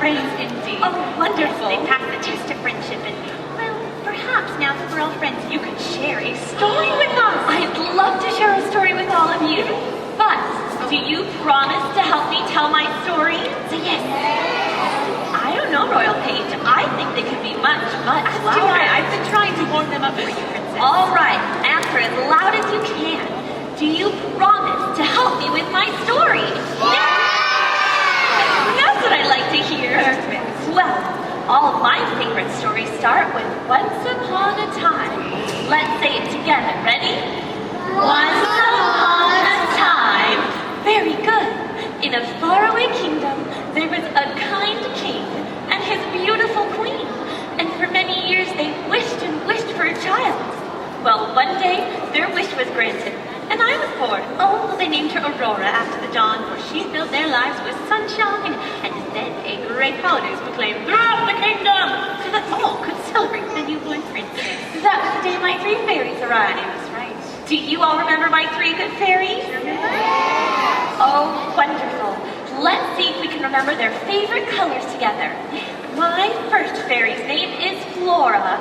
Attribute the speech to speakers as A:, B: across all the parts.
A: friends indeed.
B: Oh, wonderful.
A: Yes, they passed the test of friendship, and, well, perhaps now that we're all friends, you could share a story with us.
B: I'd love to share a story with all of you.
A: But, do you promise to help me tell my story?
B: Say yes.
A: I don't know, Royal Page. I think they could be much louder.
B: I've been trying to warm them up for you, Princess.
A: All right, answer as loud as you can. Do you promise to help me with my story? Yeah! That's what I like to hear.
B: Perfect.
A: Well, all of my favorite stories start with once upon a time. Let's say it together. Ready? Once upon a time. Very good. In a faraway kingdom, there was a kind king and his beautiful queen. And for many years, they wished and wished for a child. Well, one day, their wish was granted, and I was born. Oh, they named her Aurora after the dawn, for she filled their lives with sunshine. And then a great holiday was proclaimed throughout the kingdom, so that all could celebrate the newborn princess. That was the day my 3 fairies arrived.
B: That's right.
A: Do you all remember my 3 good fairies? Oh, wonderful. Let's see if we can remember their favorite colors together. My first fairy's name is Flora.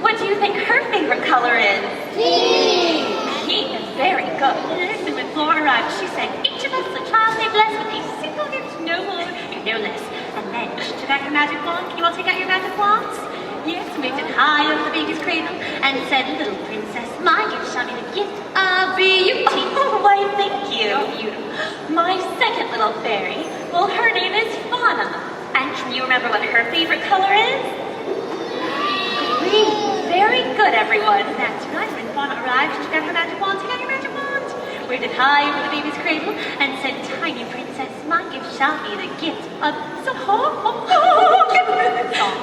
A: What do you think her favorite color is?
C: Pink.
A: Pink is very good. Listen, when Flora arrived, she said, each of us a child may bless with a single gift, no more and no less. And then she took out her magic wand. Can you all take out your magic wands? Yes, waved it high over the baby's cradle and said, little princess, my gift shall be the gift of beauty. Oh, why, thank you.
B: So beautiful.
A: My second little fairy, well, her name is Fauna. And can you remember what her favorite color is? Green. Very good, everyone. That's right. When Fauna arrived, she took out her magic wand. Take out your magic wand. Waved it high over the baby's cradle and said, tiny princess, my gift shall be the gift of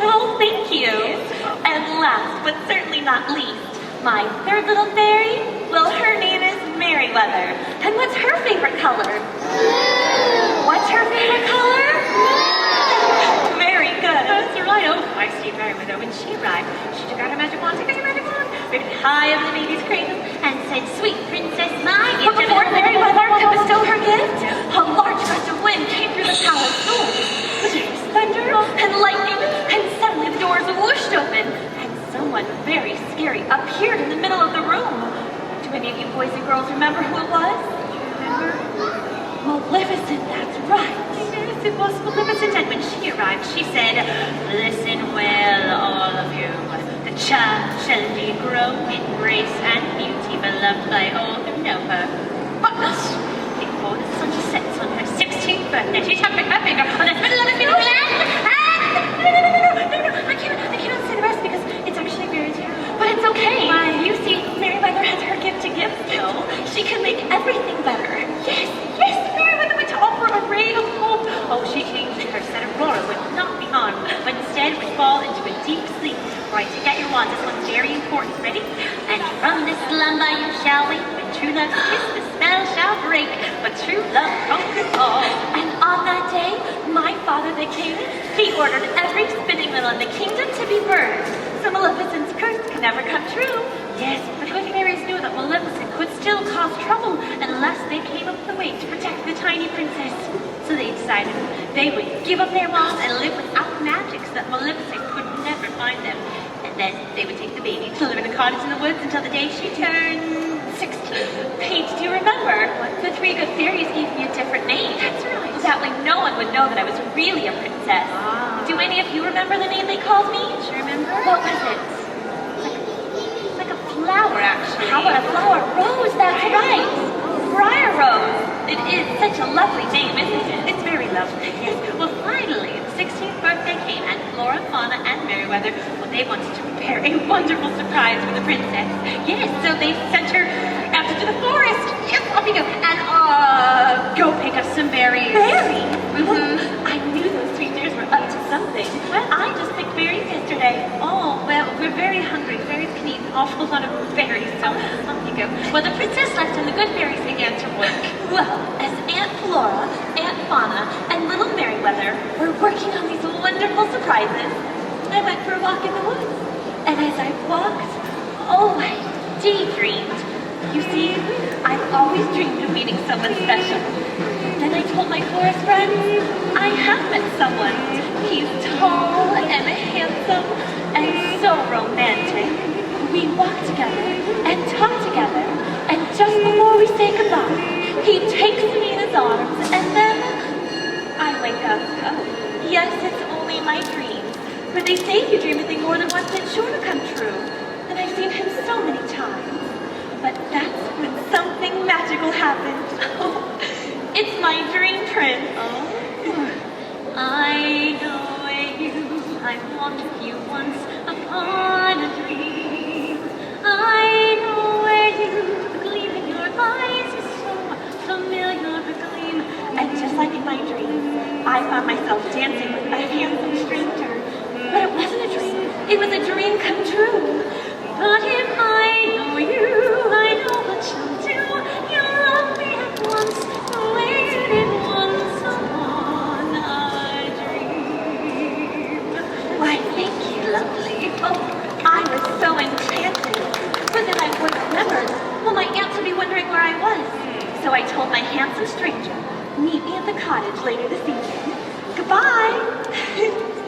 A: Oh, thank you. And last, but certainly not least, my third little fairy, well, her name is Merryweather. And what's her favorite color? What's her favorite color? Very good. That's right. Oh, I see Merryweather. When she arrived, she took out her magic wand. Take out your magic wand. Waved it high over the baby's cradle and said, sweet princess, my gift. But before Merryweather could bestow her gift, a large gust of wind came through the palace doors. There was thunder and lightning, and suddenly the doors whooshed open, and someone very scary appeared in the middle of the room. Do any of you boys and girls remember who it was? Remember? Maleficent, that's right. Yes, it was Maleficent, and when she arrived, she said, listen well, all of you. The child shall indeed grow in grace and beauty, beloved by all who know her. But before the sun sets on her 16th birthday, she shall pick her finger on the middle of the new land. No, I cannot say the rest because it's actually very terrible. But it's okay. Why? You see, Merryweather has her gift to give still. She can make everything better. Yes, Merryweather went to offer a ray of hope. Oh, she changed her said Aurora would not be harmed, but instead would fall into a deep sleep. Right, take out your wand. This one's very important. Ready? And from this slumber you shall wake. When true love's kiss, the spell shall break. But true love conquers all. And on that day, my father the king, he ordered every spinning wheel in the kingdom to be burned. So Maleficent's curse could never come true. Yes, the good fairies knew that Maleficent could still cause trouble unless they came up the way to protect the tiny princess. So they decided they would give up their wands and live without magic so that Maleficent could never find them. And then they would take the baby to live in a cottage in the woods until the day she turned 16. Paige, do you remember? The 3 good fairies gave me a different name. That's right. That way no one would know that I was really a princess. Do any of you remember the name they called me? Do you remember? What was it? It's like a flower, actually. How about a flower? Rose, that's right. Briar Rose. It is such a lovely name, isn't it? It's very lovely. Yes. Well, finally, the 16th birthday came, and Flora, Fauna, and Merryweather, well, they wanted to prepare a wonderful surprise for the princess. Yes, so they sent her out into the forest. Yes, off you go. And, go pick us some berries. Berries? Well, I knew those 3 dears were up to something. Well, I just picked berries yesterday. Oh, well, we're very hungry. Fairies can eat an awful lot of berries, so off you go. Well, the princess left and the good fairies began to work. Well, as Aunt Flora, Aunt Fauna, and little Merryweather were working on these wonderful surprises, I went for a walk in the woods. And as I walked, oh, I daydreamed. You see, I've always dreamed of meeting someone special. Then I told my chorus friends, I have met someone. He's tall and handsome and so romantic. We walk together and talk together, and just before we say goodbye, he takes me in his arms, and then I wake up. Oh, yes, it's only my dreams. For they say if you dream a thing more than once, it's sure to come true. And I've seen him so many times. But that's when something magical happens. It's my dream prince. Oh. I know you. I've walked with you once upon a dream. I know you. The gleam in your eyes is so familiar, a gleam. And just like in my dreams, I found myself dancing with a handsome stranger. But it wasn't a dream. It was a dream come true. But if I know you, I know what you'll do. You'll love me at once, the way you did once upon a dream. Why, thank you, lovely. Oh, I was so enchanted. But then I would remember. Well, my aunts would be wondering where I was. So I told my handsome stranger, meet me at the cottage later this evening. Goodbye.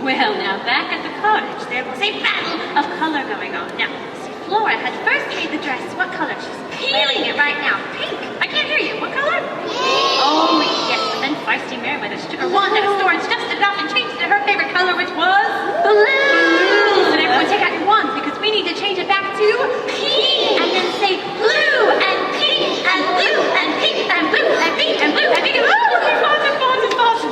B: Well, now back at the cottage, there was a battle of color going on. Now, see, Flora had first made the dress. What color? She's wearing it right now. Pink. I can't hear you. What color? Oh, yes. And then feisty Meriwether, she took her wand out of storage, dusted it off, and changed it to her favorite color, which was blue. And everyone take out your wands because we need to change it back to pink. And then say blue and pink and blue and pink and blue and pink and blue and pink and blue.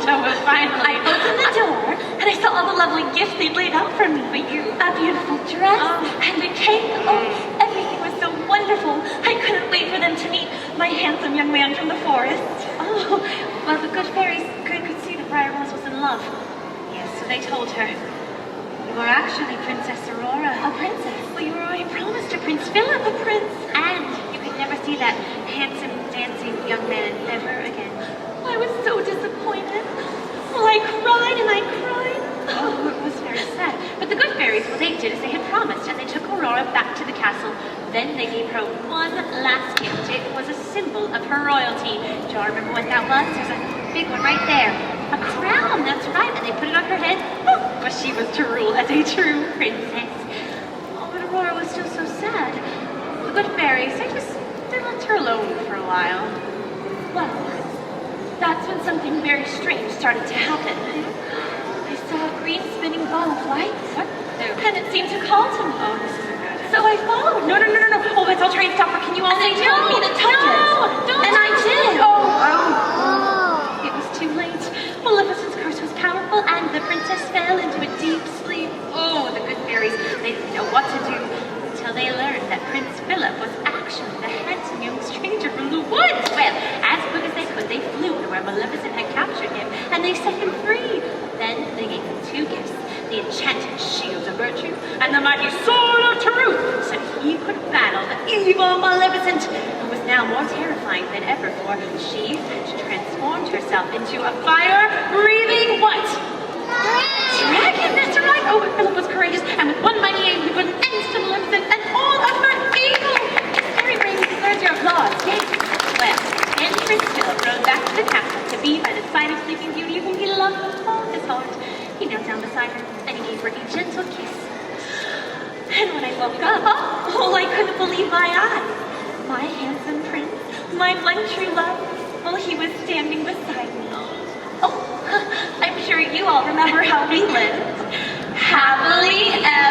B: So finally,
A: I opened the door and I saw all the lovely gifts they'd laid out for me.
B: For you.
A: A beautiful dress and a cake. Oh, everything was so wonderful. I couldn't wait for them to meet my handsome young man from the forest.
B: Oh, well, the good fairies could see that Briar Rose was in love. Yes, so they told her, you are actually Princess Aurora.
A: A princess? Well, you were already promised to Prince Philip, a prince.
B: And you could never see that handsome, dancing young man ever again.
A: I was so disappointed. Well, I cried and I cried.
B: Oh, it was very sad. But the good fairies, well, they did as they had promised, and they took Aurora back to the castle. Then they gave her one last gift. It was a symbol of her royalty. Do you all remember what that was? There's a big one right there. A crown, that's right. And they put it on her head. Oh, but she was to rule as a true princess. Oh, but Aurora was still so sad. The good fairies, they left her alone for a while.
A: Well, that's when something very strange started to happen. I saw a green spinning ball of light.
B: What?
A: And it seemed to call to me.
B: Oh, this isn't good.
A: So I followed. No. Oh, it's all train stopper. Can you all say told me to touch it?
B: Don't.
A: And I did.
B: Oh. It was too late. Maleficent's curse was powerful, and the princess fell into a deep sleep. Oh, the good fairies, they didn't know what to do until they learned that Prince Philip was actually the handsome young stranger from the woods. Well, as quick as they could, they flew to where Maleficent had captured him, and they set him free. Then they gave him two gifts, the enchanted shield of virtue and the mighty sword of truth, so he could battle the evil Maleficent, who was now more terrifying than ever, for she had transformed herself into a fire-breathing what? Dragon, that's right! Oh, but Philip was courageous, and with one mighty aim, he put an end to Maleficent and all of her evil! Fairy Brains deserves your applause, yes! Well, and Prince Philip rode back to the castle to be by the side of Sleeping Beauty, whom he loved with all his heart. He knelt down beside her, and he gave her a gentle kiss.
A: And when I woke up, oh, I couldn't believe my eyes. My handsome prince, my one true love, well, he was standing beside me. Oh, I'm sure you all remember how we lived. Happily ever